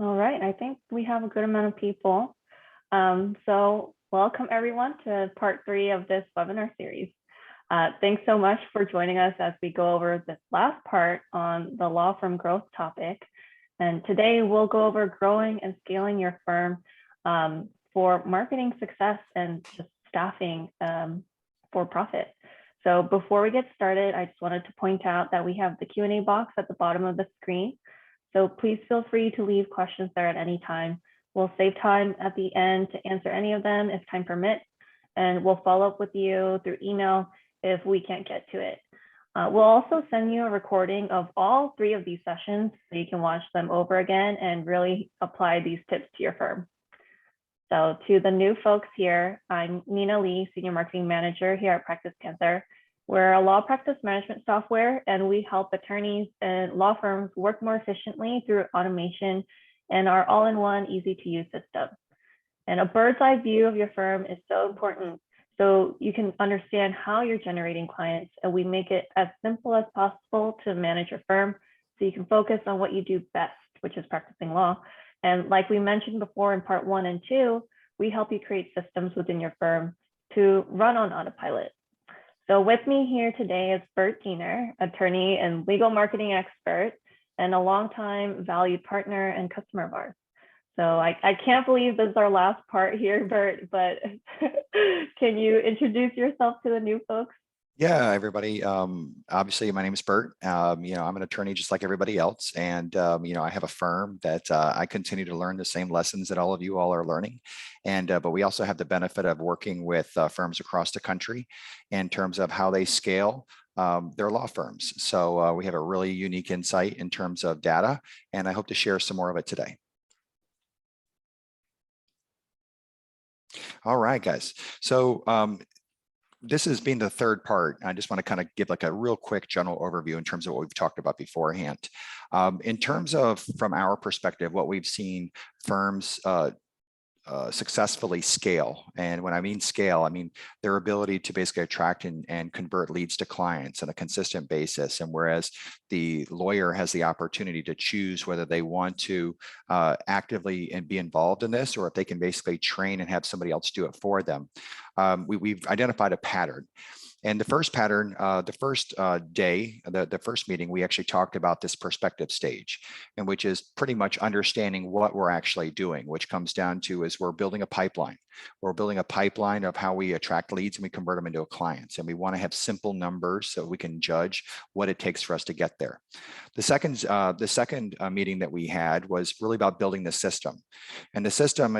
All right, I think we have a good amount of people. So welcome everyone to part 3 of this webinar series. Thanks so much for joining us as we go over this last part on the law firm growth topic. And today we'll go over growing and scaling your firm for marketing success and just staffing for profit. So before we get started, I just wanted to point out that we have the Q&A box at the bottom of the screen. So please feel free to leave questions there at any time. We'll save time at the end to answer any of them if time permits, and we'll follow up with you through email if we can't get to it. We'll also send you a recording of all 3 of these sessions so you can watch them over again and really apply these tips to your firm. So to the new folks here, I'm Nina Lee, Senior Marketing Manager here at PracticePanther. We're a law practice management software, and we help attorneys and law firms work more efficiently through automation and our all-in-one, easy-to-use system. And a bird's eye view of your firm is so important so you can understand how you're generating clients, and we make it as simple as possible to manage your firm so you can focus on what you do best, which is practicing law. And like we mentioned before in part 1 and 2, we help you create systems within your firm to run on autopilot. So with me here today is Bert Diener, attorney and legal marketing expert, and a longtime valued partner and customer of ours. So I can't believe this is our last part here, Bert, but can you introduce yourself to the new folks? Yeah, everybody. Obviously, my name is Bert. I'm an attorney just like everybody else. And, I have a firm that I continue to learn the same lessons that all of you all are learning. And but we also have the benefit of working with firms across the country in terms of how they scale their law firms. So we have a really unique insight in terms of data, and I hope to share some more of it today. All right, guys. So this has been the third part. I just want to kind of give like a real quick general overview in terms of what we've talked about beforehand. In terms of, from our perspective, what we've seen firms successfully scale. And when I mean scale, I mean their ability to basically attract and convert leads to clients on a consistent basis. And whereas the lawyer has the opportunity to choose whether they want to actively and be involved in this, or if they can basically train and have somebody else do it for them, we've identified a pattern. And the first pattern, the first day, the first meeting, we actually talked about this perspective stage, and which is pretty much understanding what we're actually doing, which comes down to is we're building a pipeline. We're building a pipeline of how we attract leads and we convert them into clients. And we want to have simple numbers so we can judge what it takes for us to get there. The second meeting that we had was really about building the system. And the system,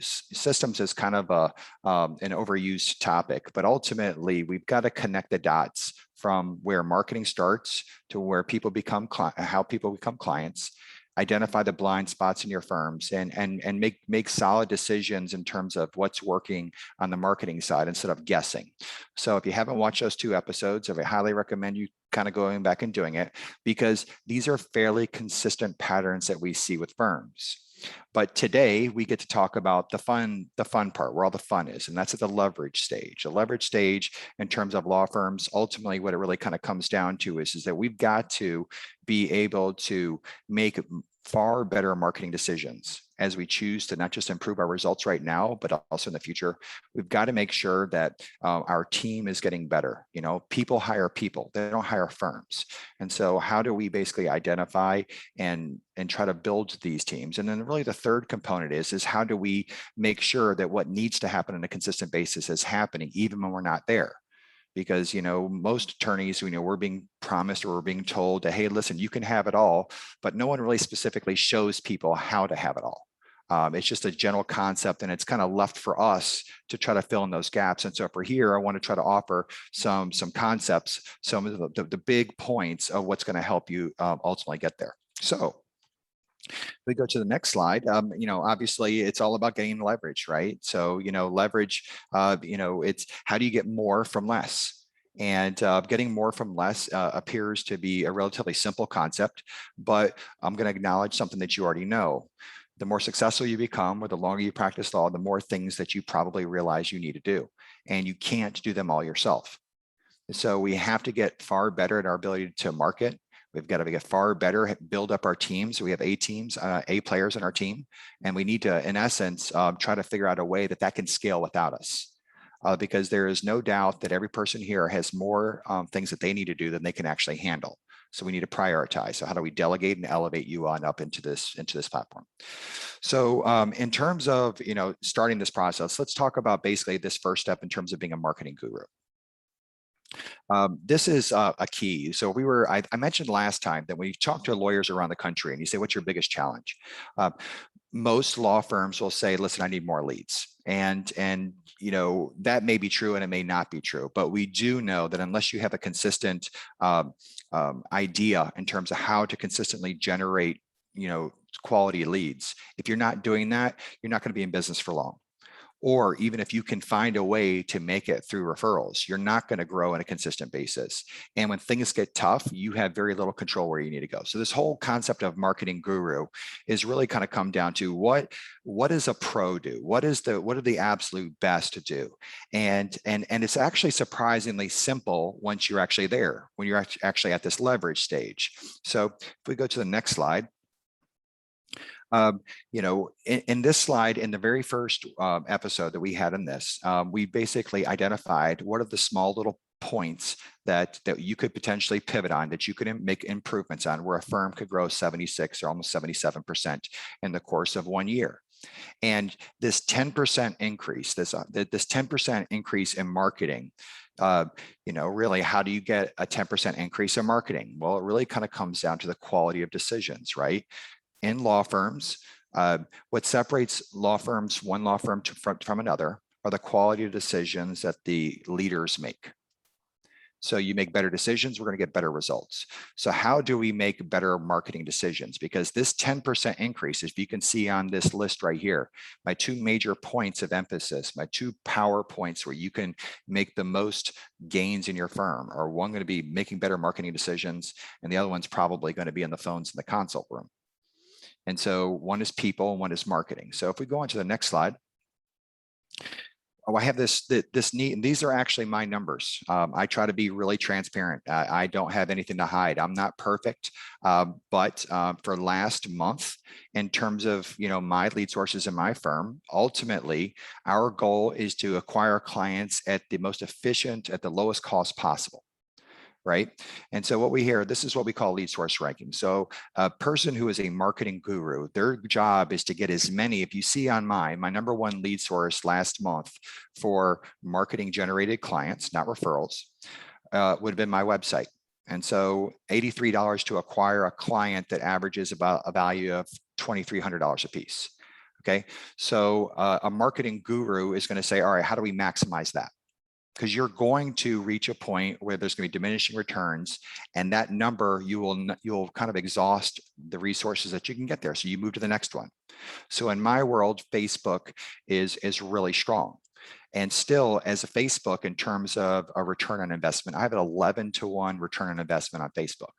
systems is kind of an overused topic, but ultimately we've got to connect the dots from where marketing starts to where people become how people become clients, identify the blind spots in your firms, and make solid decisions in terms of what's working on the marketing side instead of guessing. So if you haven't watched those 2 episodes, I highly recommend you kind of going back and doing it, because these are fairly consistent patterns that we see with firms. But today we get to talk about the fun part, where all the fun is, and that's at the leverage stage. The leverage stage in terms of law firms, ultimately what it really kind of comes down to is that we've got to be able to make far better marketing decisions as we choose to not just improve our results right now, but also in the future. We've got to make sure that our team is getting better. People hire people, they don't hire firms. And so how do we basically identify and try to build these teams? And then really the third component is how do we make sure that what needs to happen on a consistent basis is happening even when we're not there? Because most attorneys, we're being promised or we're being told that, hey, listen, you can have it all, but no one really specifically shows people how to have it all. It's just a general concept, and it's kind of left for us to try to fill in those gaps. And so for here, I want to try to offer some concepts, some of the big points of what's going to help you ultimately get there. So we go to the next slide. Obviously it's all about getting leverage, right? So, leverage, it's how do you get more from less? And getting more from less appears to be a relatively simple concept, but I'm going to acknowledge something that you already know. The more successful you become, or the longer you practice law, the more things that you probably realize you need to do, and you can't do them all yourself. So we have to get far better at our ability to market. We've got to get far better, build up our teams. We have A teams, A players in our team, and we need to, in essence, try to figure out a way that can scale without us. Because there is no doubt that every person here has more things that they need to do than they can actually handle. So we need to prioritize. So how do we delegate and elevate you on up into this platform? So in terms of starting this process, let's talk about basically this first step in terms of being a marketing guru. This is a key. So I mentioned last time that when you talk to lawyers around the country and you say, what's your biggest challenge? Most law firms will say, listen, I need more leads. And that may be true and it may not be true, but we do know that unless you have a consistent idea in terms of how to consistently generate quality leads, if you're not doing that, you're not going to be in business for long. Or even if you can find a way to make it through referrals, you're not going to grow on a consistent basis. And when things get tough, you have very little control where you need to go. So this whole concept of marketing guru is really kind of come down to what does a pro do? What are the absolute best to do? And it's actually surprisingly simple once you're actually there, when you're actually at this leverage stage. So if we go to the next slide. In this slide, in the very first episode that we had in this, we basically identified what are the small little points that you could potentially pivot on, that you could make improvements on, where a firm could grow 76 or almost 77% in the course of 1 year. And this 10% increase, this 10% increase in marketing, really, how do you get a 10% increase in marketing? Well, it really kind of comes down to the quality of decisions, right? In law firms, what separates one law firm from another are the quality of decisions that the leaders make. So you make better decisions, we're going to get better results. So how do we make better marketing decisions? Because this 10% increase, if you can see on this list right here, my two major points of emphasis, my two power points where you can make the most gains in your firm, are one going to be making better marketing decisions, and the other one's probably going to be on the phones in the consult room. And so one is people and one is marketing. So if we go on to the next slide. I have this neat, and these are actually my numbers. I try to be really transparent. I don't have anything to hide. I'm not perfect, but for last month, in terms of my lead sources in my firm, ultimately our goal is to acquire clients at the most efficient, at the lowest cost possible. Right. And so what we hear, this is what we call lead source ranking. So a person who is a marketing guru, their job is to get as many, if you see on my number one lead source last month for marketing generated clients, not referrals, would have been my website. And so $83 to acquire a client that averages about a value of $2,300 a piece. Okay. So a marketing guru is going to say, all right, how do we maximize that? Because you're going to reach a point where there's going to be diminishing returns, and that number you'll kind of exhaust the resources that you can get there. So you move to the next one. So in my world, Facebook is really strong. And still, as a Facebook, in terms of a return on investment, I have an 11-to-1 return on investment on Facebook.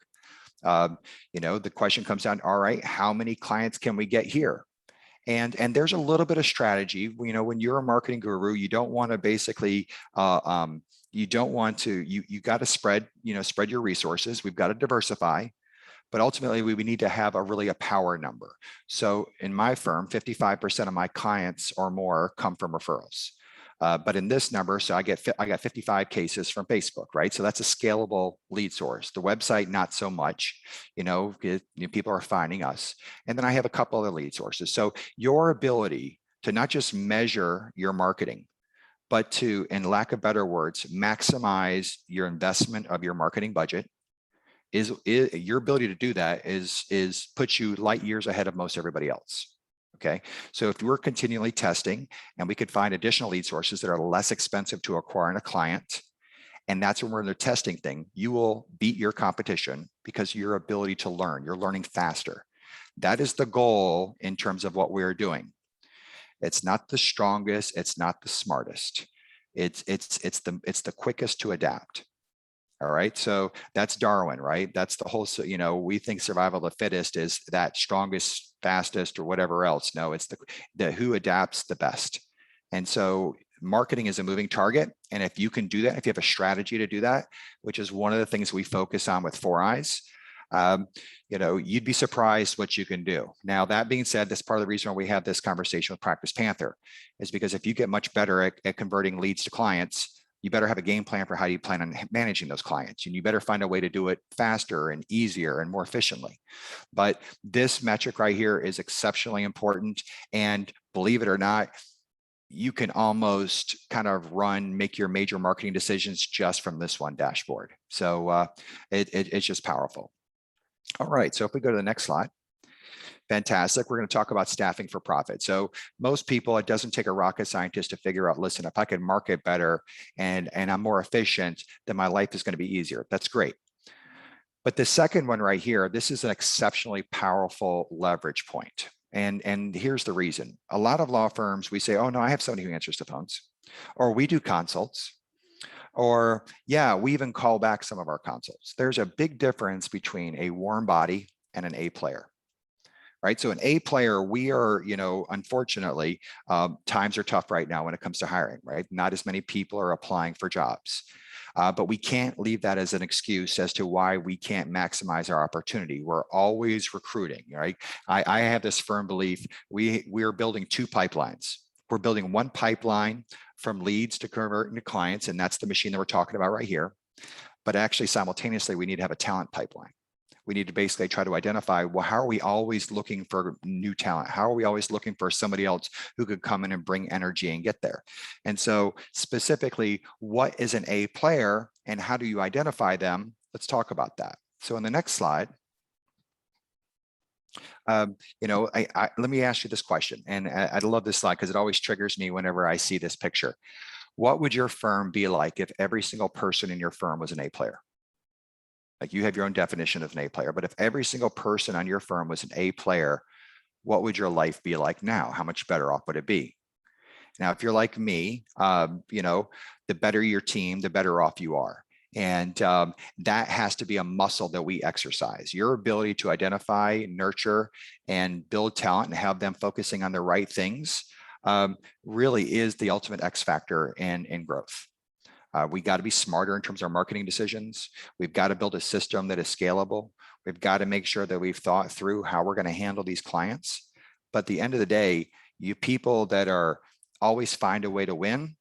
The question comes down, all right, how many clients can we get here? And there's a little bit of strategy. When you're a marketing guru, you don't want to basically, you got to spread your resources. We've got to diversify, but ultimately we need to have a power number. So in my firm, 55% of my clients or more come from referrals. But in this number, so I got 55 cases from Facebook, right? So that's a scalable lead source. The website, not so much, people are finding us. And then I have a couple other lead sources. So your ability to not just measure your marketing, but to, in lack of better words, maximize your investment of your marketing budget, is your ability to do that is puts you light years ahead of most everybody else. Okay, so if we're continually testing and we could find additional lead sources that are less expensive to acquire in a client, and that's when we're in the testing thing, you will beat your competition because your ability to learn, you're learning faster. That is the goal in terms of what we're doing. It's not the strongest, it's not the smartest. It's the quickest to adapt. All right, so that's Darwin, right? That's the whole, we think survival of the fittest is that strongest, fastest, or whatever else. No, it's the who adapts the best. And so marketing is a moving target. And if you can do that, if you have a strategy to do that, which is one of the things we focus on with 4 Eyes, You'd be surprised what you can do. Now, that being said, that's part of the reason why we have this conversation with PracticePanther, is because if you get much better at converting leads to clients, you better have a game plan for how you plan on managing those clients. And you better find a way to do it faster and easier and more efficiently. But this metric right here is exceptionally important. And believe it or not, you can almost kind of make your major marketing decisions just from this one dashboard. So it's just powerful. All right, so if we go to the next slide. Fantastic. We're going to talk about staffing for profit. So most people, it doesn't take a rocket scientist to figure out, listen, if I can market better and I'm more efficient, then my life is going to be easier. That's great. But the second one right here, this is an exceptionally powerful leverage point. And here's the reason. A lot of law firms, we say, oh no, I have somebody who answers the phones, or we do consults, or yeah, we even call back some of our consults. There's a big difference between a warm body and an A player. Right. So an A player, we are, unfortunately, times are tough right now when it comes to hiring, right? Not as many people are applying for jobs. But we can't leave that as an excuse as to why we can't maximize our opportunity. We're always recruiting, right? I have this firm belief, we are building two pipelines. We're building one pipeline from leads to convert into clients, and that's the machine that we're talking about right here. But actually, simultaneously, we need to have a talent pipeline. We need to basically try to identify, well, how are we always looking for new talent? How are we always looking for somebody else who could come in and bring energy and get there? And so specifically, what is an A player and how do you identify them? Let's talk about that. So in the next slide, let me ask you this question. And I love this slide because it always triggers me whenever I see this picture. What would your firm be like if every single person in your firm was an A player? Like, you have your own definition of an A player, but if every single person on your firm was an A player, what would your life be like now? How much better off would it be? Now, if you're like me, the better your team, the better off you are. And that has to be a muscle that we exercise. Your ability to identify, nurture, and build talent and have them focusing on the right things really is the ultimate X factor in growth. We got to be smarter in terms of our marketing decisions. We've got to build a system that is scalable. We've got to make sure that we've thought through how we're going to handle these clients. But at the end of the day, you people that are always find a way to win,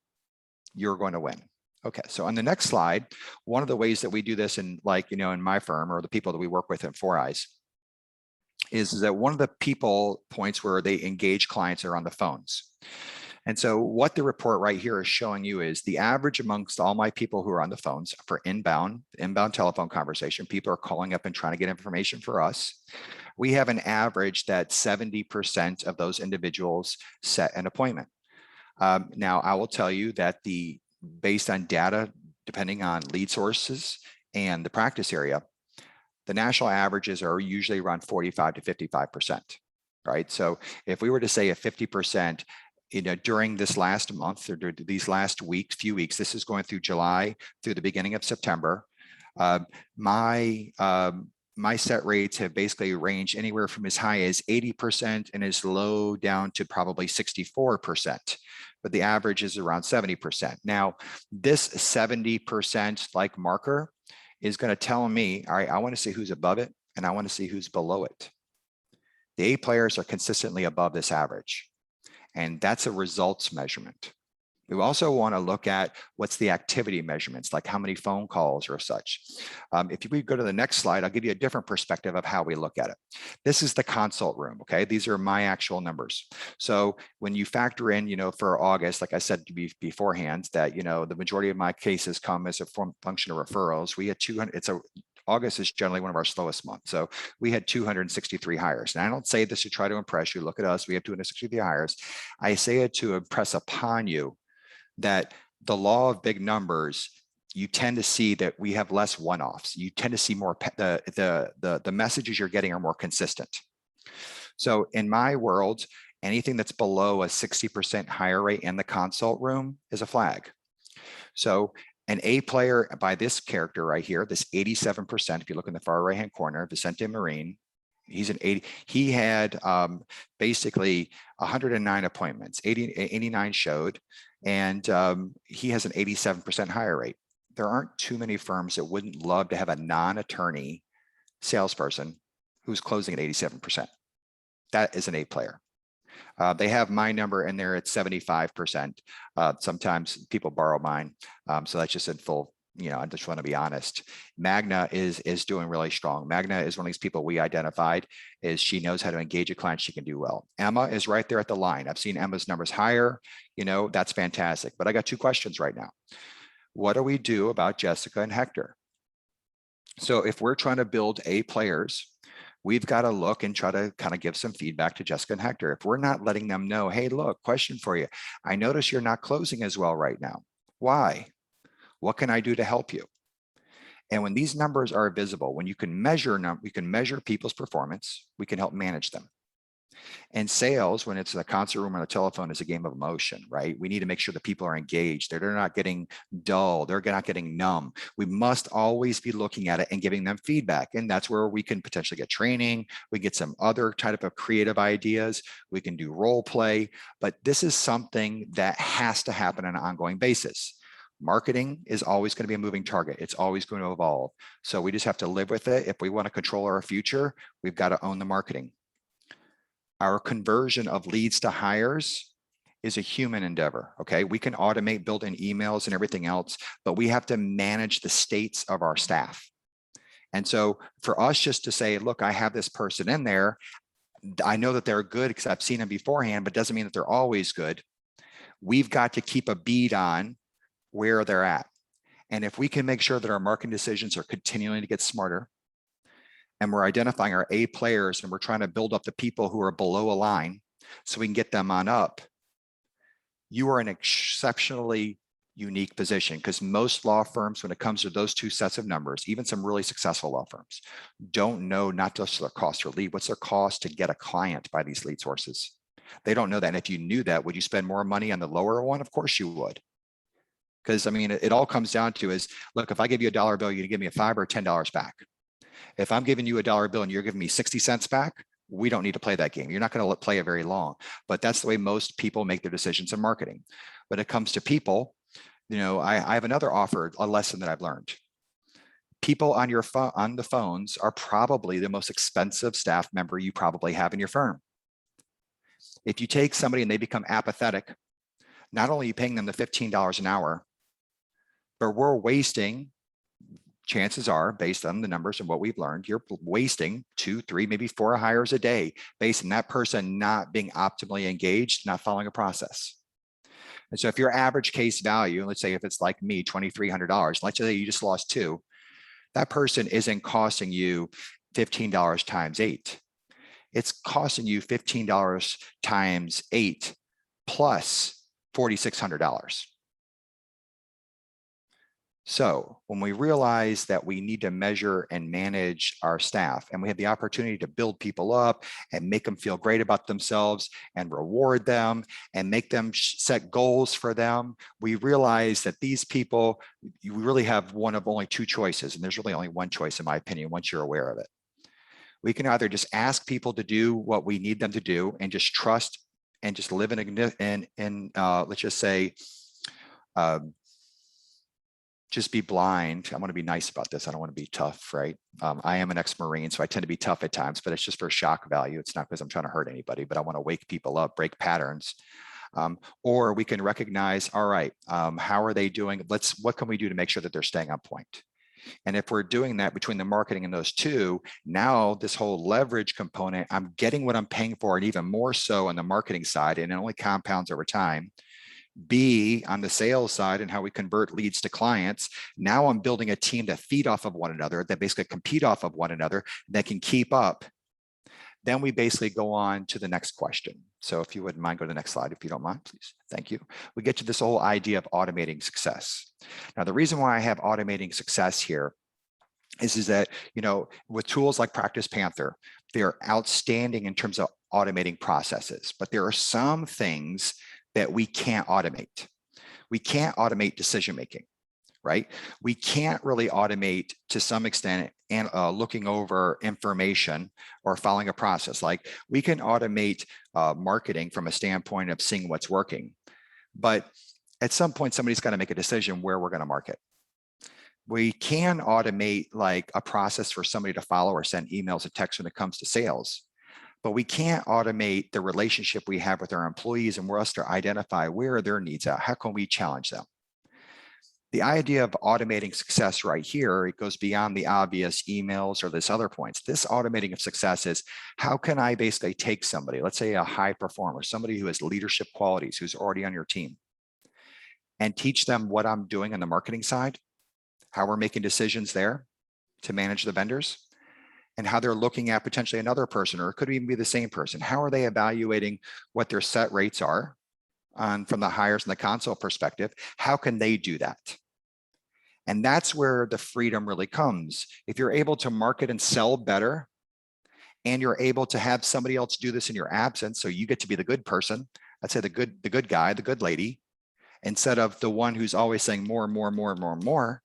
you're going to win. Okay, so on the next slide, one of the ways that we do this in my firm, or the people that we work with in 4eyes, is that one of the people points where they engage clients are on the phones. And so what the report right here is showing you is the average amongst all my people who are on the phones for inbound telephone conversation, people are calling up and trying to get information for us. We have an average that 70% of those individuals set an appointment. Now, I will tell you that based on data, depending on lead sources and the practice area, the national averages are usually around 45 to 55%, right? So if we were to say a 50%, during this last month or these last few weeks, this is going through July through the beginning of September, my set rates have basically ranged anywhere from as high as 80% and as low down to probably 64%, but the average is around 70%. Now, this 70% like marker is going to tell me, all right, I want to see who's above it and I want to see who's below it. The A players are consistently above this average. And that's a results measurement. We also want to look at what's the activity measurements, like how many phone calls or such. If we go to the next slide, I'll give you a different perspective of how we look at it. This is the consult room, okay? These are my actual numbers. So when you factor in, for August, like I said beforehand, that, the majority of my cases come as a function of referrals. We had 200, August is generally one of our slowest months. So we had 263 hires. And I don't say this to try to impress you. Look at us, we have 263 hires. I say it to impress upon you that the law of big numbers, you tend to see that we have less one-offs. You tend to see more, the messages you're getting are more consistent. So in my world, anything that's below a 60% hire rate in the consult room is a flag. So an A player by this character right here, this 87%, if you look in the far right-hand corner, Vicente Marine, he's an 80, he had basically 109 appointments, 89 showed, and he has an 87% hire rate. There aren't too many firms that wouldn't love to have a non-attorney salesperson who's closing at 87%. That is an A player. They have my number in there at 75%. Sometimes people borrow mine. So that's just in full, I just want to be honest. Magna is doing really strong. Magna is one of these people we identified is she knows how to engage a client. She can do well. Emma is right there at the line. I've seen Emma's numbers higher. That's fantastic. But I got 2 questions right now. What do we do about Jessica and Hector? So if we're trying to build A players, we've got to look and try to kind of give some feedback to Jessica and Hector. If we're not letting them know, hey, look, question for you. I notice you're not closing as well right now. Why? What can I do to help you? And when these numbers are visible, when you can measure, we can measure people's performance, we can help manage them. And sales, when it's a concert room or a telephone, is a game of emotion, right? We need to make sure that people are engaged. They're not getting dull. They're not getting numb. We must always be looking at it and giving them feedback. And that's where we can potentially get training. We get some other type of creative ideas. We can do role play. But this is something that has to happen on an ongoing basis. Marketing is always going to be a moving target. It's always going to evolve. So we just have to live with it. If we want to control our future, we've got to own the marketing. Our conversion of leads to hires is a human endeavor, okay? We can automate, build in emails and everything else, but we have to manage the states of our staff. And so for us just to say, look, I have this person in there, I know that they're good because I've seen them beforehand, but doesn't mean that they're always good. We've got to keep a bead on where they're at. And if we can make sure that our marketing decisions are continuing to get smarter, and we're identifying our A players and we're trying to build up the people who are below a line so we can get them on up, you are in an exceptionally unique position because most law firms, when it comes to those 2 sets of numbers, even some really successful law firms, don't know not just their cost per lead, what's their cost to get a client by these lead sources. They don't know that. And if you knew that, would you spend more money on the lower one? Of course you would. Because I mean, it all comes down to is, look, if I give you a dollar bill, you give me a $5 or $10 back. If I'm giving you a dollar bill and you're giving me 60 cents back, we don't need to play that game. You're not going to play it very long, but that's the way most people make their decisions in marketing. When it comes to people, I have another offer, a lesson that I've learned. People on your phone, on the phones are probably the most expensive staff member you probably have in your firm. If you take somebody and they become apathetic, not only are you paying them the $15 an hour, but we're wasting, chances are, based on the numbers and what we've learned, you're wasting 2, 3, maybe 4 hires a day based on that person not being optimally engaged, not following a process. And so if your average case value, let's say if it's like me, $2,300, let's say you just lost 2, that person isn't costing you $15 times 8. It's costing you $15 times 8 plus $4,600. So when we realize that we need to measure and manage our staff, and we have the opportunity to build people up and make them feel great about themselves and reward them and make them set goals for them, we realize that these people, you really have one of only 2 choices. And there's really only one choice, in my opinion, once you're aware of it. We can either just ask people to do what we need them to do and just trust and just live in let's just say, just be blind. I want to be nice about this. I don't want to be tough, right? I am an ex-Marine, so I tend to be tough at times, but it's just for shock value. It's not because I'm trying to hurt anybody, but I want to wake people up, break patterns. Or we can recognize, all right, how are they doing? What can we do to make sure that they're staying on point? And if we're doing that between the marketing and those 2, now this whole leverage component, I'm getting what I'm paying for, and even more so on the marketing side, and it only compounds over time. B, on the sales side and how we convert leads to clients, now I'm building a team that feed off of one another, that basically compete off of one another, that can keep up. Then we basically go on to the next question. So if you wouldn't mind, go to the next slide, if you don't mind, please. Thank you. We get to this whole idea of automating success. Now, the reason why I have automating success here is that, with tools like PracticePanther, they're outstanding in terms of automating processes, but there are some things that we can't automate. We can't automate decision-making, right? We can't really automate to some extent and looking over information or following a process. Like we can automate marketing from a standpoint of seeing what's working, but at some point, somebody's got to make a decision where we're going to market. We can automate like a process for somebody to follow or send emails and texts when it comes to sales, but we can't automate the relationship we have with our employees and we're us to identify where are their needs at. How can we challenge them? The idea of automating success right here, it goes beyond the obvious emails or this other points. This automating of success is how can I basically take somebody, let's say a high performer, somebody who has leadership qualities, who's already on your team, and teach them what I'm doing on the marketing side, how we're making decisions there to manage the vendors, and how they're looking at potentially another person, or it could even be the same person. How are they evaluating what their set rates are from the hires and the console perspective? How can they do that? And that's where the freedom really comes. If you're able to market and sell better, and you're able to have somebody else do this in your absence, so you get to be the good person, let's say the good guy, the good lady, instead of the one who's always saying more and more and more and more and more,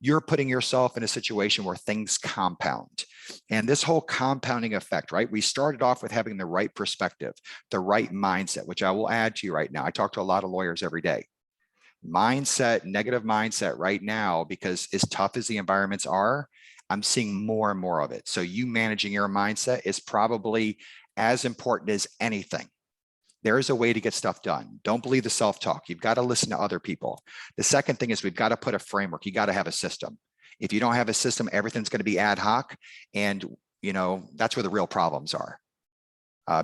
you're putting yourself in a situation where things compound. And this whole compounding effect, right? We started off with having the right perspective, the right mindset, which I will add to you right now. I talk to a lot of lawyers every day. Mindset, negative mindset right now, because as tough as the environments are, I'm seeing more and more of it. So you managing your mindset is probably as important as anything. There is a way to get stuff done. Don't believe the self-talk. You've got to listen to other people. The second thing is we've got to put a framework. You got to have a system. If you don't have a system, everything's going to be ad hoc. And, that's where the real problems are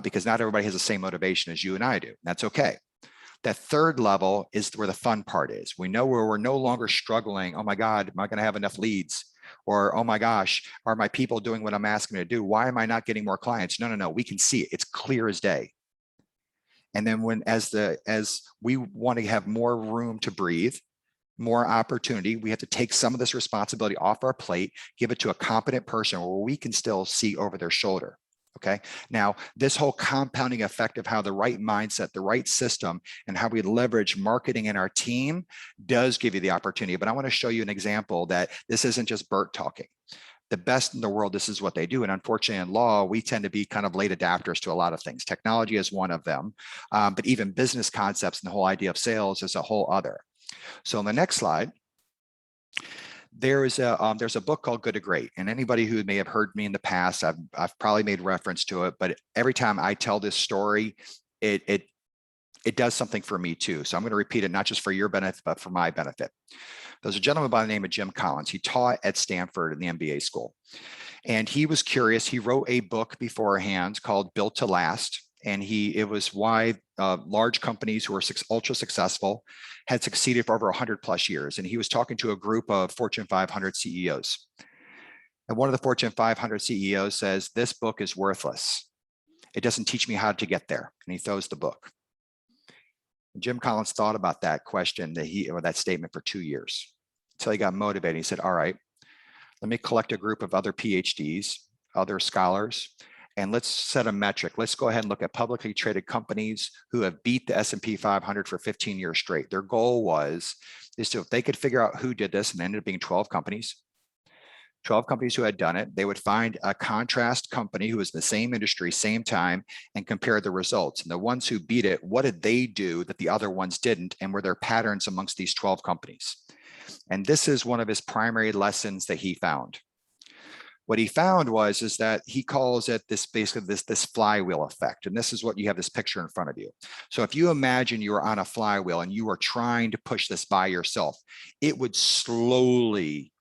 because not everybody has the same motivation as you and I do. That's okay. That third level is where the fun part is. We know where we're no longer struggling. Oh my God, am I going to have enough leads? Or, oh my gosh, are my people doing what I'm asking them to do? Why am I not getting more clients? No. We can see it. It's clear as day. And then as we want to have more room to breathe, more opportunity, we have to take some of this responsibility off our plate, give it to a competent person where we can still see over their shoulder. Okay. Now, this whole compounding effect of how the right mindset, the right system, and how we leverage marketing in our team does give you the opportunity. But I want to show you an example that this isn't just Bert talking. The best in the world, this is what they do. And unfortunately, in law, we tend to be kind of late adapters to a lot of things. Technology is one of them, but even business concepts and the whole idea of sales is a whole other. So on the next slide, there's a book called Good to Great. And anybody who may have heard me in the past, I've probably made reference to it, but every time I tell this story, it does something for me too. So I'm going to repeat it, not just for your benefit, but for my benefit. There's a gentleman by the name of Jim Collins. He taught at Stanford in the MBA school. And he was curious. He wrote a book beforehand called Built to Last. And it was why large companies who were ultra successful had succeeded for over 100 plus years. And he was talking to a group of Fortune 500 CEOs. And one of the Fortune 500 CEOs says, "This book is worthless. It doesn't teach me how to get there." And he throws the book. Jim Collins thought about that question that statement for 2 years until he got motivated. He said, all right, let me collect a group of other PhDs, other scholars, and let's set a metric. Let's go ahead and look at publicly traded companies who have beat the S&P 500 for 15 years straight. Their goal is to, if they could figure out who did this, and ended up being 12 companies who had done it, they would find a contrast company who was in the same industry, same time, and compare the results. And the ones who beat it, what did they do that the other ones didn't? And were there patterns amongst these 12 companies? And this is one of his primary lessons that he found. What he found is that he calls it this flywheel effect. And this is what you have this picture in front of you. So if you imagine you were on a flywheel and you were trying to push this by yourself, it would slowly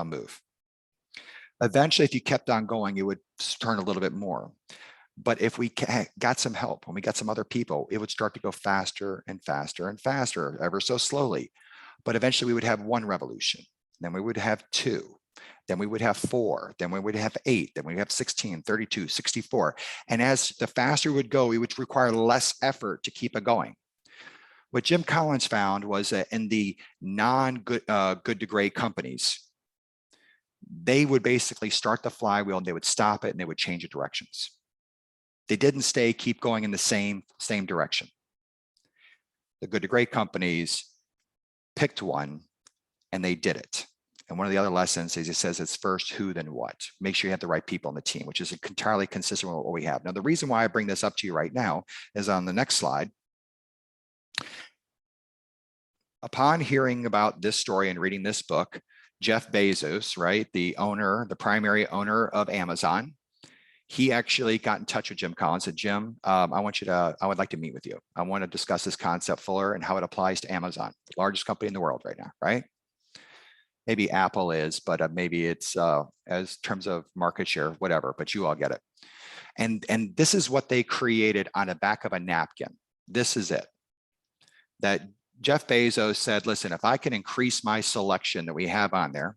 move. Eventually, if you kept on going, it would turn a little bit more. But if we got some help, when we got some other people, it would start to go faster and faster and faster, ever so slowly. But eventually we would have one revolution. Then we would have two. Then we would have 4. Then we would have 8. Then we'd have 16, 32, 64. And as the faster we would go, we would require less effort to keep it going. What Jim Collins found was that in the non-good to great companies, they would basically start the flywheel and they would stop it and they would change the directions. They didn't keep going in the same direction. The good to great companies picked one and they did it. And one of the other lessons is it says it's first who, then what. Make sure you have the right people on the team, which is entirely consistent with what we have. Now, the reason why I bring this up to you right now is on the next slide. Upon hearing about this story and reading this book, Jeff Bezos, right, the primary owner of Amazon, he actually got in touch with Jim Collins and said, Jim, I would like to meet with you. I want to discuss this concept fuller and how it applies to Amazon, the largest company in the world right now, right? Maybe Apple is, but maybe it's as terms of market share, whatever, but you all get it. And this is what they created on the back of a napkin. This is it. That Jeff Bezos said, listen, if I can increase my selection that we have on there,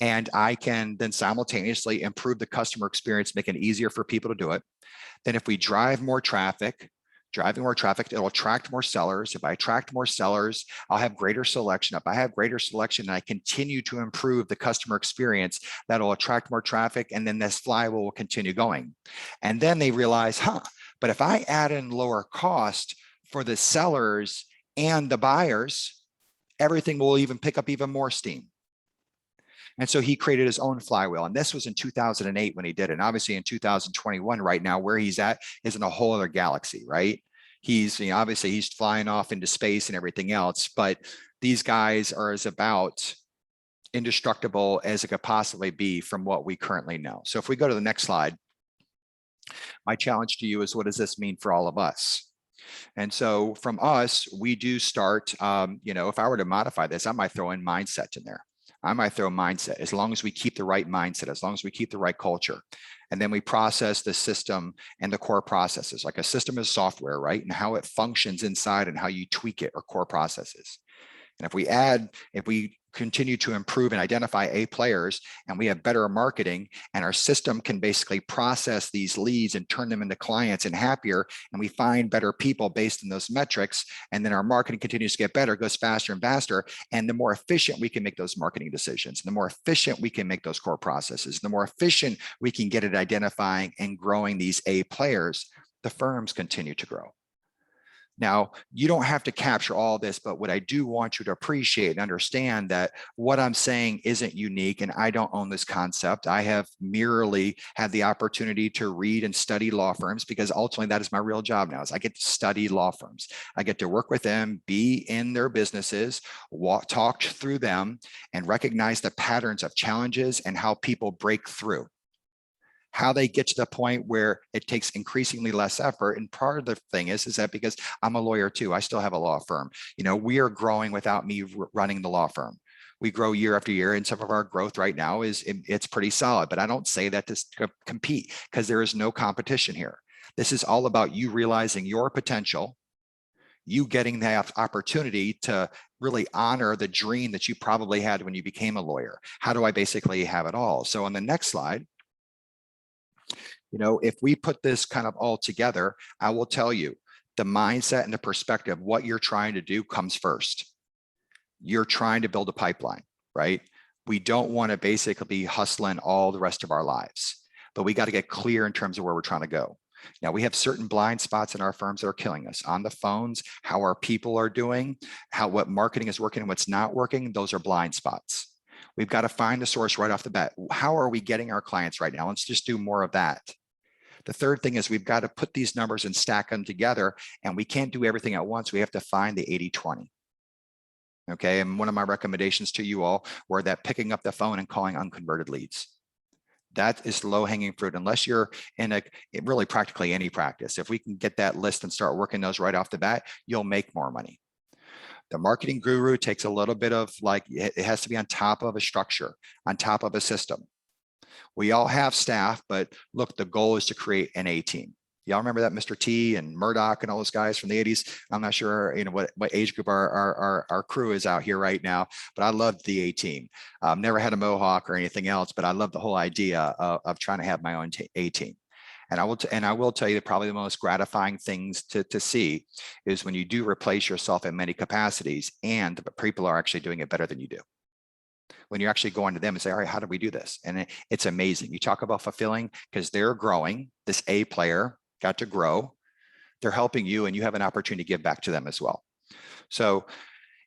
and I can then simultaneously improve the customer experience, make it easier for people to do it, then if we driving more traffic, it'll attract more sellers. If I attract more sellers, I'll have greater selection. If I have greater selection and I continue to improve the customer experience, that'll attract more traffic, and then this flywheel will continue going. And then they realize, but if I add in lower cost for the sellers and the buyers, everything will even pick up even more steam. And so he created his own flywheel. And this was in 2008 when he did it. And obviously in 2021, right now, where he's at is in a whole other galaxy, right? He's, obviously he's flying off into space and everything else, but these guys are as about indestructible as it could possibly be from what we currently know. So if we go to the next slide, my challenge to you is, what does this mean for all of us? And so from us, we do start, if I were to modify this, I might throw in mindset in there. I might throw mindset, as long as we keep the right mindset, as long as we keep the right culture. And then we process the system and the core processes. Like a system is software, right? And how it functions inside and how you tweak it are core processes. And if we continue to improve and identify A players, and we have better marketing, and our system can basically process these leads and turn them into clients and happier, and we find better people based on those metrics, and then our marketing continues to get better, goes faster and faster, and the more efficient we can make those marketing decisions, the more efficient we can make those core processes, the more efficient we can get at identifying and growing these A players, the firms continue to grow. Now, you don't have to capture all this, but what I do want you to appreciate and understand that what I'm saying isn't unique, and I don't own this concept. I have merely had the opportunity to read and study law firms, because ultimately that is my real job now, is I get to study law firms. I get to work with them, be in their businesses, talk through them, and recognize the patterns of challenges and how people break through. How they get to the point where it takes increasingly less effort. And part of the thing is that because I'm a lawyer too, I still have a law firm. We are growing without me running the law firm. We grow year after year, and some of our growth right now it's pretty solid. But I don't say that to compete, because there is no competition here. This is all about you realizing your potential, you getting the opportunity to really honor the dream that you probably had when you became a lawyer. How do I basically have it all? So on the next slide, if we put this kind of all together, I will tell you the mindset and the perspective, what you're trying to do comes first. You're trying to build a pipeline, right? We don't want to basically be hustling all the rest of our lives, but we got to get clear in terms of where we're trying to go. Now, we have certain blind spots in our firms that are killing us. On the phones, how our people are doing, what marketing is working and what's not working, those are blind spots. We've got to find the source right off the bat. How are we getting our clients right now? Let's just do more of that. The third thing is we've got to put these numbers and stack them together, and we can't do everything at once. We have to find the 80-20. Okay, and one of my recommendations to you all were that picking up the phone and calling unconverted leads. That is low-hanging fruit, unless you're in really practically any practice. If we can get that list and start working those right off the bat, you'll make more money. The marketing guru takes a little bit of it has to be on top of a structure, on top of a system. We all have staff, but look, the goal is to create an A team. Y'all remember that Mr. T and Murdoch and all those guys from the 80s? I'm not sure what age group our crew is out here right now, but I loved the A team. Never had a mohawk or anything else, but I love the whole idea of trying to have my own A team. And I will tell you that probably the most gratifying things to see is when you do replace yourself in many capacities and the people are actually doing it better than you do. When you actually go into them and say, all right, how do we do this? And it's amazing. You talk about fulfilling, because they're growing. This A player got to grow. They're helping you, and you have an opportunity to give back to them as well. So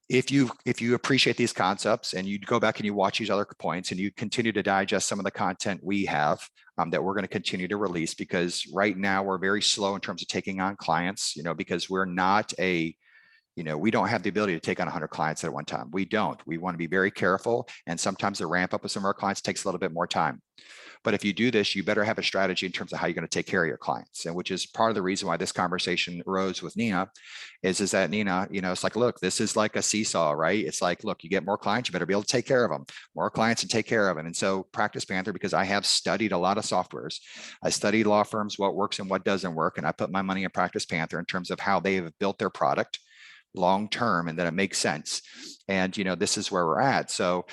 if you appreciate these concepts and you go back and you watch these other points and you continue to digest some of the content we have that we're going to continue to release, because right now we're very slow in terms of taking on clients, because we're not a We don't have the ability to take on 100 clients at one time. We don't. We want to be very careful. And sometimes the ramp up of some of our clients takes a little bit more time. But if you do this, you better have a strategy in terms of how you're going to take care of your clients. And which is part of the reason why this conversation arose with Nina is that Nina, it's like, look, this is like a seesaw, right? It's like, look, you get more clients, you better be able to take care of them, more clients and take care of it. And so PracticePanther, because I have studied a lot of softwares, I studied law firms, what works and what doesn't work. And I put my money in PracticePanther in terms of how they have built their product long term and that it makes sense. And this is where we're at. So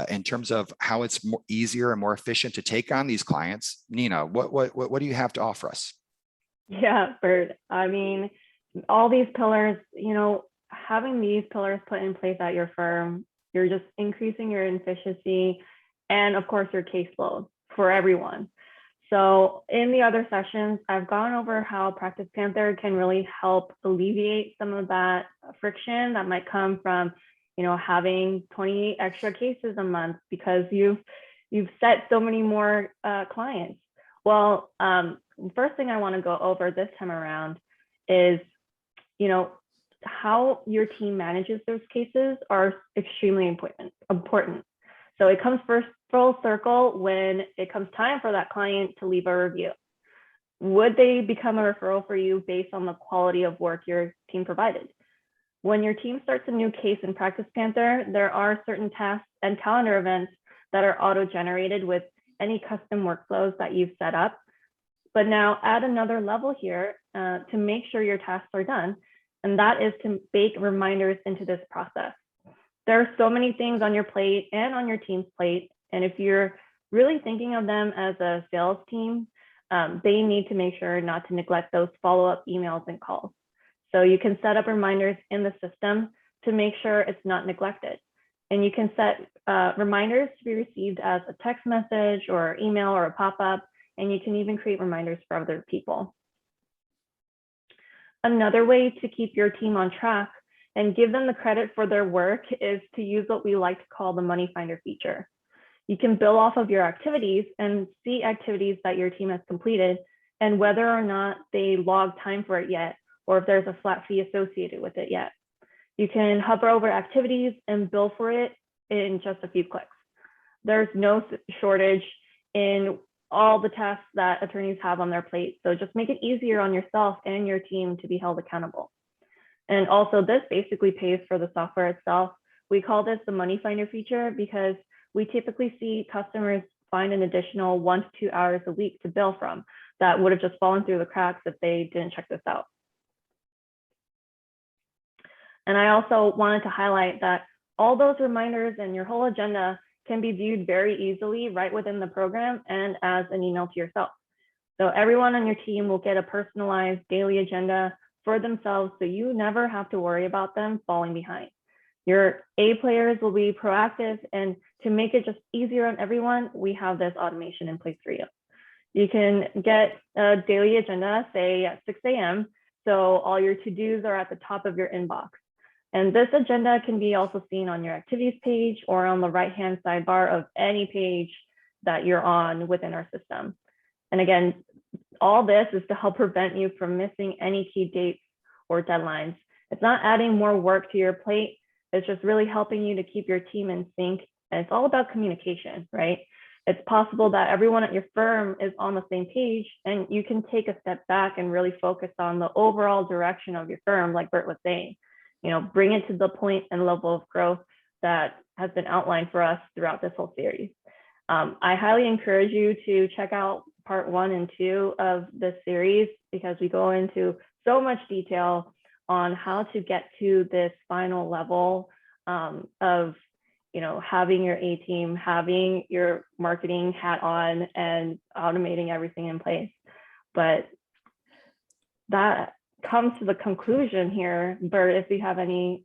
in terms of how it's more easier and more efficient to take on these clients, Nina, what do you have to offer us? Yeah, Bert. I mean, all these pillars, having these pillars put in place at your firm, you're just increasing your efficiency and of course your caseload for everyone. So in the other sessions, I've gone over how PracticePanther can really help alleviate some of that friction that might come from, having 20 extra cases a month because you've set so many more clients. Well, first thing I want to go over this time around is, how your team manages those cases are extremely important. So it comes first full circle when it comes time for that client to leave a review. Would they become a referral for you based on the quality of work your team provided? When your team starts a new case in PracticePanther, there are certain tasks and calendar events that are auto-generated with any custom workflows that you've set up. But now add another level here to make sure your tasks are done, and that is to bake reminders into this process. There are so many things on your plate and on your team's plate, and if you're really thinking of them as a sales team, they need to make sure not to neglect those follow-up emails and calls. So you can set up reminders in the system to make sure it's not neglected. And you can set reminders to be received as a text message or email or a pop-up, and you can even create reminders for other people. Another way to keep your team on track and give them the credit for their work is to use what we like to call the Money Finder feature. You can build off of your activities and see activities that your team has completed and whether or not they logged time for it yet, or if there's a flat fee associated with it yet. You can hover over activities and bill for it in just a few clicks. There's no shortage in all the tasks that attorneys have on their plate. So just make it easier on yourself and your team to be held accountable. And also this basically pays for the software itself. We call this the Money Finder feature because we typically see customers find an additional 1 to 2 hours a week to bill from that would have just fallen through the cracks if they didn't check this out. And I also wanted to highlight that all those reminders and your whole agenda can be viewed very easily right within the program and as an email to yourself. So everyone on your team will get a personalized daily agenda for themselves, so you never have to worry about them falling behind. Your A players will be proactive, and to make it just easier on everyone, we have this automation in place for you. You can get a daily agenda, say at 6 a.m., so all your to-dos are at the top of your inbox. And this agenda can be also seen on your activities page or on the right-hand sidebar of any page that you're on within our system. And again, all this is to help prevent you from missing any key dates or deadlines. It's not adding more work to your plate. It's just really helping you to keep your team in sync. And it's all about communication, right? It's possible that everyone at your firm is on the same page and you can take a step back and really focus on the overall direction of your firm, like Bert was saying. Bring it to the point and level of growth that has been outlined for us throughout this whole series. I highly encourage you to check out part 1 and 2 of this series because we go into so much detail on how to get to this final level of having your A team, having your marketing hat on and automating everything in place. But that comes to the conclusion here. Bert, if you have any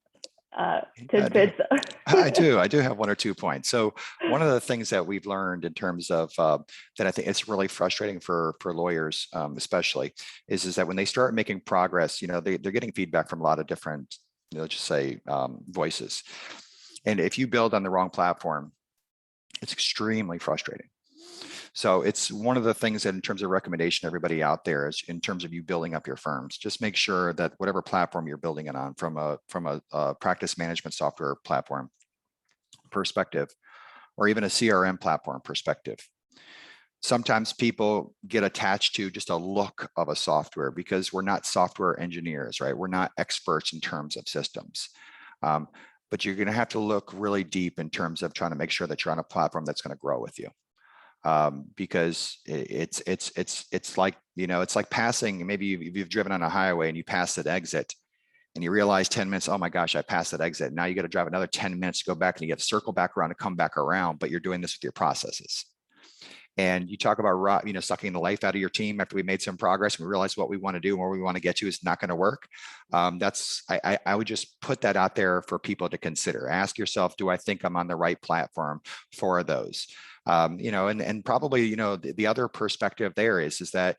tidbits. I do have 1 or 2 points. So one of the things that we've learned in terms of that I think it's really frustrating for lawyers, especially, is that when they start making progress, they're getting feedback from a lot of different, let's just say, voices. And if you build on the wrong platform, it's extremely frustrating. So it's one of the things that in terms of recommendation, everybody out there is in terms of you building up your firms, just make sure that whatever platform you're building it on from a practice management software platform perspective, or even a CRM platform perspective. Sometimes people get attached to just a look of a software because we're not software engineers, right? We're not experts in terms of systems. But you're going to have to look really deep in terms of trying to make sure that you're on a platform that's going to grow with you. Because it's like, you know, it's like passing, maybe you've driven on a highway and you pass that exit and you realize 10 minutes, oh my gosh, I passed that exit. Now you got to drive another 10 minutes to go back and you have to circle back around and come back around, but you're doing this with your processes. And you talk about, you know, sucking the life out of your team after we made some progress and we realize what we want to do and where we want to get to is not going to work. I would just put that out there for people to consider. Ask yourself, do I think I'm on the right platform for those? You know, and probably, you know, the other perspective there is that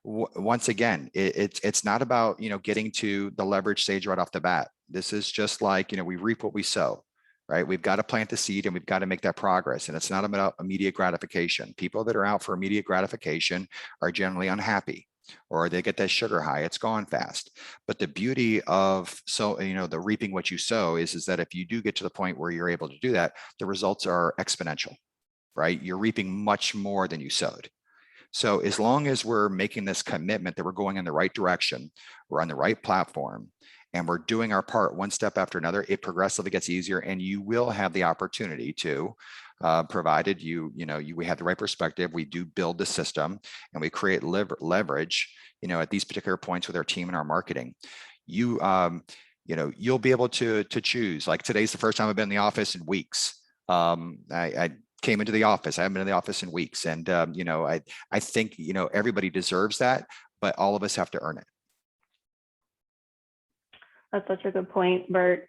once again, it's not about, you know, getting to the leverage stage right off the bat. This is just like, you know, we reap what we sow. Right? We've got to plant the seed and we've got to make that progress. And it's not about immediate gratification. People that are out for immediate gratification are generally unhappy or they get that sugar high, it's gone fast. But the beauty of, so, you know, the reaping what you sow is that if you do get to the point where you're able to do that, the results are exponential, right? You're reaping much more than you sowed. So as long as we're making this commitment that we're going in the right direction, we're on the right platform, and we're doing our part one step after another, it progressively gets easier, and you will have the opportunity to, provided we have the right perspective, we do build the system, and we create leverage, you know, at these particular points with our team and our marketing. You know, you'll be able to choose. Like today's the first time I've been in the office in weeks. I came into the office. I haven't been in the office in weeks, and you know, I think, you know, everybody deserves that, but all of us have to earn it. That's such a good point, Bert.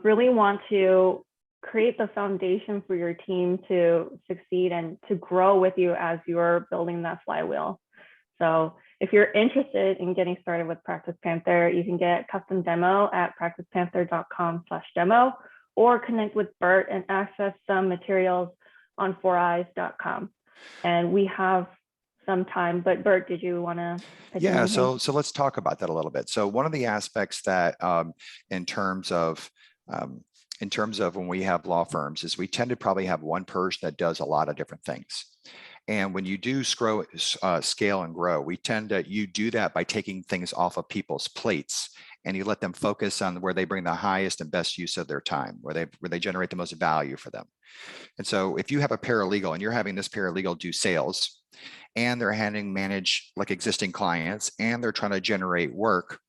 Really want to create the foundation for your team to succeed and to grow with you as you're building that flywheel. So if you're interested in getting started with PracticePanther, you can get a custom demo at practicepanther.com/demo or connect with Bert and access some materials on 4eyes.com. And we have some time, but Bert, did you want to? Yeah, so let's talk about that a little bit. So one of the aspects that in terms of when we have law firms is we tend to probably have one person that does a lot of different things. And when you do scale and grow, you do that by taking things off of people's plates and you let them focus on where they bring the highest and best use of their time, where they generate the most value for them. And so if you have a paralegal and you're having this paralegal do sales and they're manage like existing clients and they're trying to generate work,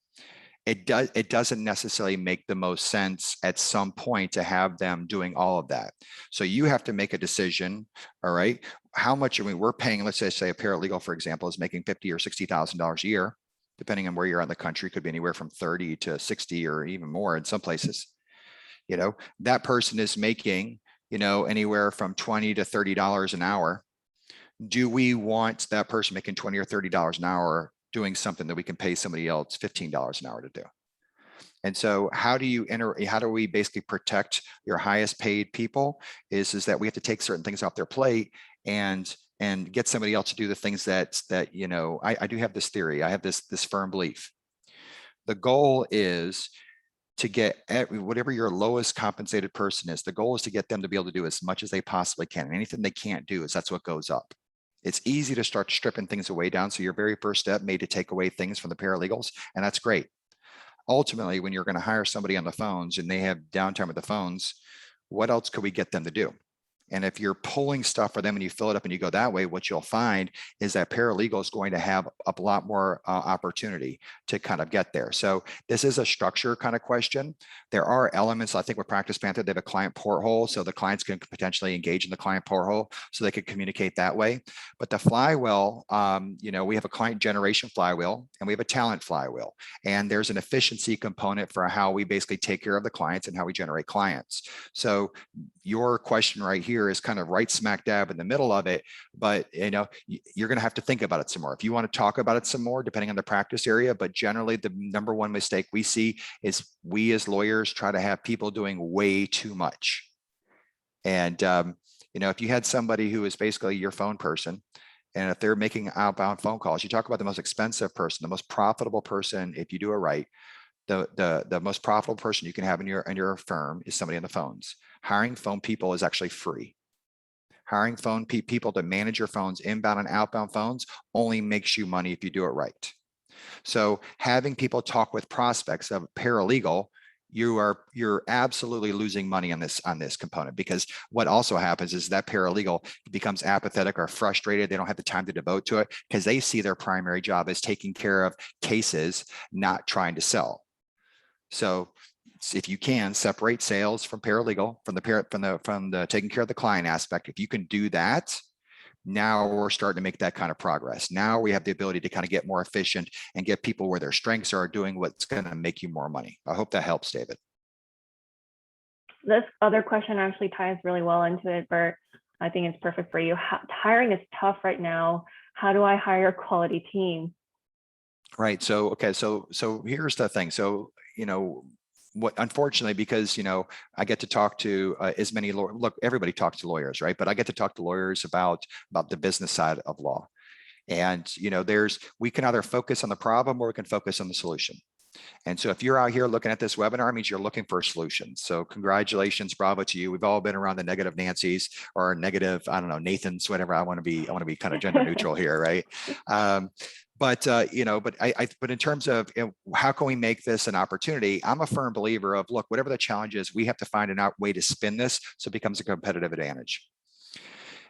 it doesn't necessarily make the most sense at some point to have them doing all of that. So you have to make a decision, all right? How much, I mean, we're paying, let's say a paralegal, for example, is making $50,000 or $60,000 a year, depending on where you're in the country, could be anywhere from 30 to 60 or even more in some places. You know, that person is making, you know, anywhere from $20 to $30 an hour. Do we want that person making $20 or $30 an hour doing something that we can pay somebody else $15 an hour to do? And so how do we basically protect your highest paid people is that we have to take certain things off their plate and get somebody else to do the things that you know, I do have this theory. I have this firm belief. The goal is to get whatever your lowest compensated person is, the goal is to get them to be able to do as much as they possibly can. And anything they can't do is that's what goes up. It's easy to start stripping things away down. So your very first step may to take away things from the paralegals, and that's great. Ultimately, when you're going to hire somebody on the phones and they have downtime with the phones, what else could we get them to do? And if you're pulling stuff for them and you fill it up and you go that way, what you'll find is that paralegal is going to have a lot more opportunity to kind of get there. So this is a structure kind of question. There are elements, I think with PracticePanther, they have a client porthole, so the clients can potentially engage in the client porthole so they could communicate that way. But the flywheel, you know, we have a client generation flywheel and we have a talent flywheel. And there's an efficiency component for how we basically take care of the clients and how we generate clients. So your question right here is kind of right smack dab in the middle of it, but you know, you're going to have to think about it some more if you want to talk about it some more, depending on the practice area. But generally, the number one mistake we see is we as lawyers try to have people doing way too much. And If you had somebody who is basically your phone person, and if they're making outbound phone calls, you talk about the most expensive person, the most profitable person, if you do it right, the most profitable person you can have in your firm is somebody on the phones. Hiring phone people is actually free. Hiring people to manage your phones, inbound and outbound phones, only makes you money if you do it right. So having people talk with prospects of paralegal, you're absolutely losing money on this component, because what also happens is that paralegal becomes apathetic or frustrated. They don't have the time to devote to it because they see their primary job as taking care of cases, not trying to sell. So if you can separate sales from paralegal, from the taking care of the client aspect, if you can do that, now we're starting to make that kind of progress. Now we have the ability to kind of get more efficient and get people where their strengths are doing what's going to make you more money. I hope that helps, David. This other question actually ties really well into it, Bert. I think it's perfect for you. Hiring is tough right now. How do I hire a quality team? Right. So, okay. So here's the thing. So, what, unfortunately, because, I get to talk to as many look, everybody talks to lawyers, right? But I get to talk to lawyers about the business side of law. And, we can either focus on the problem or we can focus on the solution. And so if you're out here looking at this webinar, it means you're looking for solutions. So congratulations, bravo to you. We've all been around the negative Nancy's or negative, I don't know, Nathan's, whatever. I want to be kind of gender neutral here, right? But in terms of how can we make this an opportunity, I'm a firm believer of, look, whatever the challenge is, we have to find a way to spin this so it becomes a competitive advantage.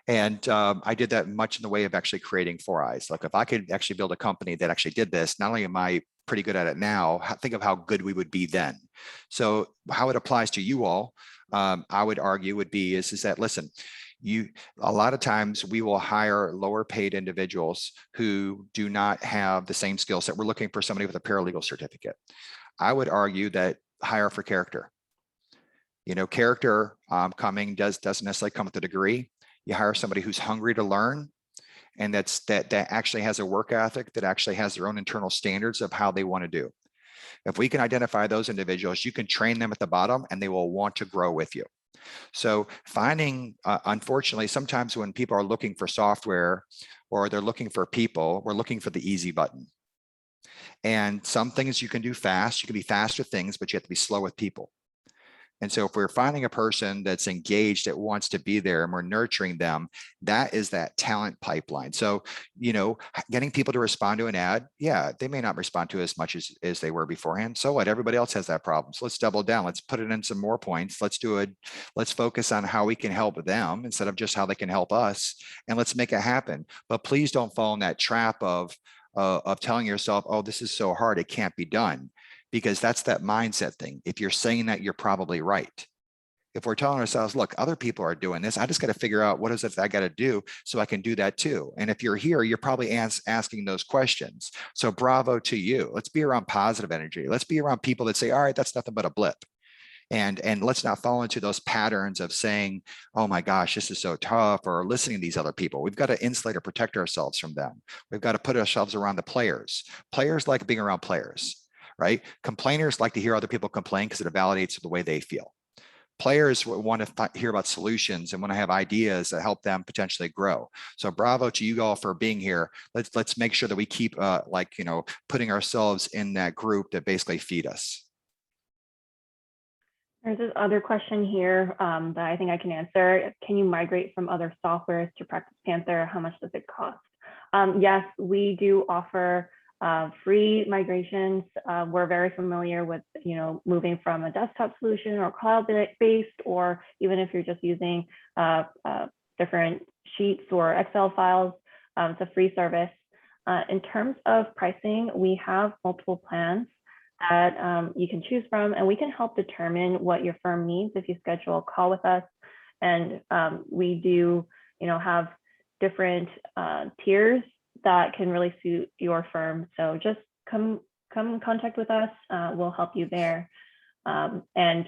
And I did that much in the way of actually creating 4eyes. Like if I could actually build a company that actually did this, not only am I pretty good at it now, think of how good we would be then. So how it applies to you all, I would argue would be is that, listen, a lot of times we will hire lower paid individuals who do not have the same skill set. We're looking for somebody with a paralegal certificate. I would argue that hire for character. Character doesn't necessarily come with a degree. You hire somebody who's hungry to learn, and that actually has a work ethic, that actually has their own internal standards of how they want to do. If we can identify those individuals, you can train them at the bottom and they will want to grow with you. So finding, unfortunately, sometimes when people are looking for software or they're looking for people, we're looking for the easy button. And some things you can do fast, you can be fast with things, but you have to be slow with people. And so if we're finding a person that's engaged, that wants to be there, and we're nurturing them, that is that talent pipeline. So, getting people to respond to an ad, yeah, they may not respond to as much as they were beforehand. So what? Everybody else has that problem. So let's double down. Let's put it in some more points. Let's focus on how we can help them instead of just how they can help us. And let's make it happen. But please don't fall in that trap of telling yourself, oh, this is so hard, it can't be done. Because that's that mindset thing. If you're saying that, you're probably right. If we're telling ourselves, look, other people are doing this, I just got to figure out what is it that I got to do so I can do that too. And if you're here, you're probably asking those questions. So bravo to you. Let's be around positive energy. Let's be around people that say, all right, that's nothing but a blip. And let's not fall into those patterns of saying, oh my gosh, this is so tough, or listening to these other people. We've got to insulate or protect ourselves from them. We've got to put ourselves around the players. Players like being around players. Right? Complainers like to hear other people complain because it validates the way they feel. Players want to hear about solutions and want to have ideas that help them potentially grow. So bravo to you all for being here. Let's make sure that we keep putting ourselves in that group that basically feed us. There's this other question here that I think I can answer. Can you migrate from other softwares to PracticePanther? How much does it cost? Yes, we do offer free migrations. We're very familiar with, moving from a desktop solution or cloud-based, or even if you're just using different sheets or Excel files, it's a free service. In terms of pricing, we have multiple plans that you can choose from, and we can help determine what your firm needs if you schedule a call with us. And we do, have different tiers that can really suit your firm. So just come in contact with us. We'll help you there. And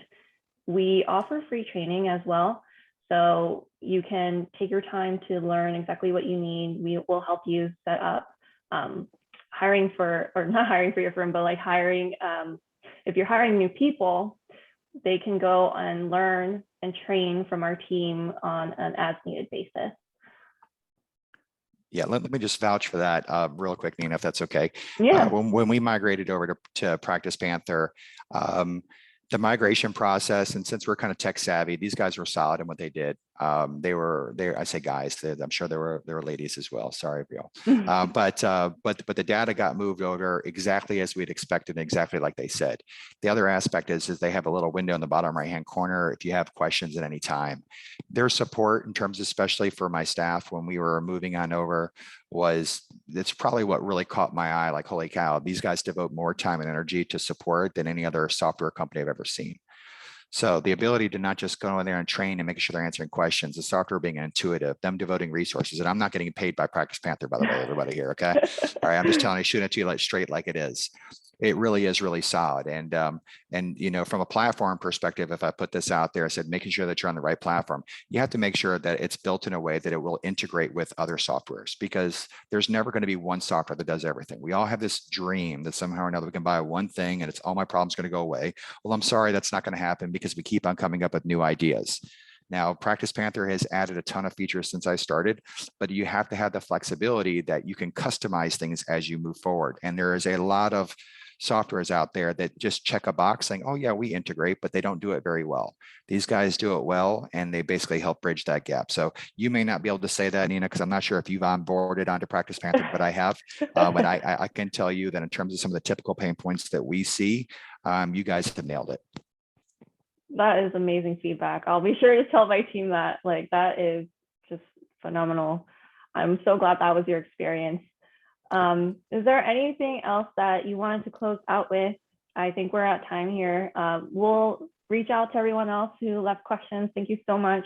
we offer free training as well. So you can take your time to learn exactly what you need. We will help you set up not hiring for your firm, but like hiring, if you're hiring new people, they can go and learn and train from our team on an as needed basis. Yeah, let me just vouch for that real quick, Nina, if that's okay. Yeah. When we migrated over to PracticePanther, the migration process, and since we're kind of tech savvy, these guys were solid in what they did. I say guys, I'm sure there were ladies as well. Sorry, Bill. But the data got moved over exactly as we'd expected, and exactly like they said. The other aspect is they have a little window in the bottom right-hand corner if you have questions at any time. Their support in terms, especially for my staff when we were moving on over, it's probably what really caught my eye. Like, holy cow, these guys devote more time and energy to support than any other software company I've ever seen. So the ability to not just go in there and train and making sure they're answering questions, the software being intuitive, them devoting resources, and I'm not getting paid by PracticePanther, by the way, everybody here, okay? All right, I'm just telling you, shooting it to you like straight like it is. It really is really solid. And from a platform perspective, if I put this out there, I said, making sure that you're on the right platform, you have to make sure that it's built in a way that it will integrate with other softwares, because there's never going to be one software that does everything. We all have this dream that somehow or another we can buy one thing and it's all my problems going to go away. Well, I'm sorry, that's not going to happen, because we keep on coming up with new ideas. Now, PracticePanther has added a ton of features since I started, but you have to have the flexibility that you can customize things as you move forward. And there is a lot of softwares out there that just check a box saying, oh yeah, we integrate, but they don't do it very well. These guys do it well, and they basically help bridge that gap. So you may not be able to say that, Nina, because I'm not sure if you've onboarded onto PracticePanther, but I have. And I can tell you that in terms of some of the typical pain points that we see, you guys have nailed it. That is amazing feedback. I'll be sure to tell my team that. Like, that is just phenomenal. I'm so glad that was your experience. Is there anything else that you wanted to close out with? I think we're at time here. We'll reach out to everyone else who left questions. Thank you so much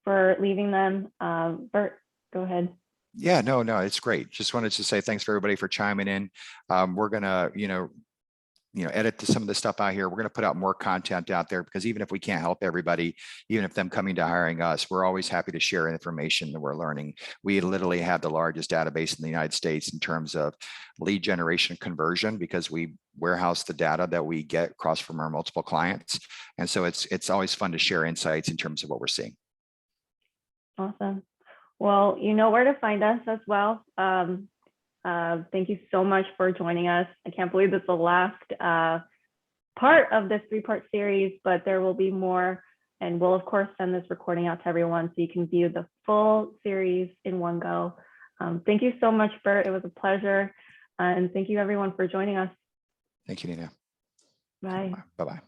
for leaving them. Bert, go ahead. Yeah, no, it's great. Just wanted to say thanks for everybody for chiming in. We're gonna, edit to some of the stuff out here. We're going to put out more content out there, because even if we can't help everybody, even if them coming to hiring us, we're always happy to share information that we're learning. We literally have the largest database in the United States in terms of lead generation conversion, because we warehouse the data that we get across from our multiple clients. And so it's always fun to share insights in terms of what we're seeing. Awesome. Well, you know where to find us as well. Thank you so much for joining us. I can't believe it's the last part of this 3-part series, but there will be more. And we'll, of course, send this recording out to everyone so you can view the full series in one go. Thank you so much, Bert. It was a pleasure. And thank you, everyone, for joining us. Thank you, Nina. Bye. Bye-bye.